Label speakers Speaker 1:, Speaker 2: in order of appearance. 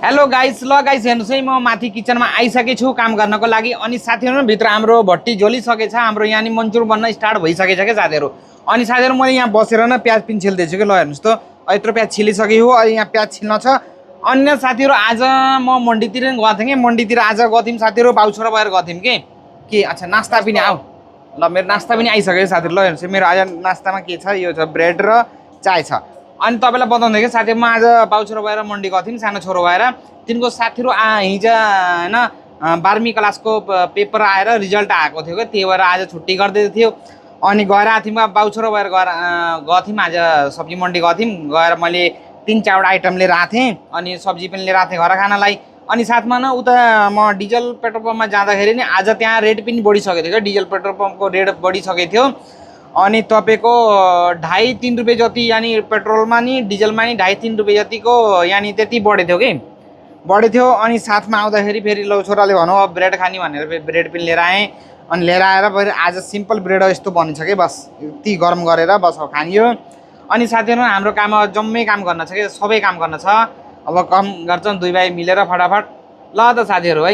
Speaker 1: Hello guys हेर्नुहोस् है म माथि किचनमा आइसकेको छु काम गर्नको लागि। अनि साथीहरु भित्र हाम्रो भट्टी जोलिसकेछ, हाम्रो यहाँ नि मन्चुर बन्न स्टार्ट भइसकेछ के साथीहरु। अनि साथीहरु मैले यहाँ बसेर न प्याज पिन छिल्दैछु के। ल हेर्नुहोस् त यत्रो प्याज छिलिसकेको हो। अहिले यहाँ प्याज छिल्न छ। अन्य साथीहरु आज म मन्डीतिर गएको थिएँ के। मन्डीतिर आज गथ्यौं साथीहरु, बाउछोरा भएर गथ्यौं के अच्छा नास्ता पनि आऊ। ल मेरो नास्ता पनि आइसक्यो साथीहरु। ल हेर्नुहोस् मेरो आज नास्तामा के छ, यो छ ब्रेड र चाय छ। अनि तपाईलाई बताउँदै के साथी, म आज बाउछोरा भएर मन्डी गएको थिएँ सानो छोरो भएर। तिनको साथीहरु हिजो हैन 12वीं क्लासको पेपर आएर रिजल्ट आएको थियो के, त्यही भएर आज छुट्टी गर्दै थियो। अनि गएर आथ्यौं बाउछोरा भएर गथ्यौं आज सब्जी मन्डी गथ्यौं। गएर मैले 3-4 आइटम लिएर आथेँ। अनि सब्जी पनि लिएर आथेँ घर खानलाई। अनि साथमा न उता म डिजल पेट्रोल पम्पमा जाँदाखेरि नि आज त्यहाँ रेट पनि बढिसकेको थियो के, डिजल पेट्रोल पम्पको रेट बढिसकेको थियो। अनि तपाईको 2.5-3 रुपैयाँ जति यानी पेट्रोलमा नि डिजलमा नि 2.5-3 रुपैयाँ जतिको यानी त्यति बढेको थियो के, बढेको थियो। अनि साथमा आउँदाखेरि फेरि लौ छोराले भन्यो अब ब्रेड खाने भनेर ब्रेड पनि लिएर आएँ। अनि लिएर आएर फेरि आज सिम्पल ब्रेड यस्तो बनिन्छ कि, बस यति गरम गरेर बस खानियो। अनि साथीहरु हाम्रो काम जम्मै काम गर्न छ के, सबै काम गर्न छ। अब काम गर्छन् दुई भाइ मिलेर फटाफट। ल त साथीहरु है।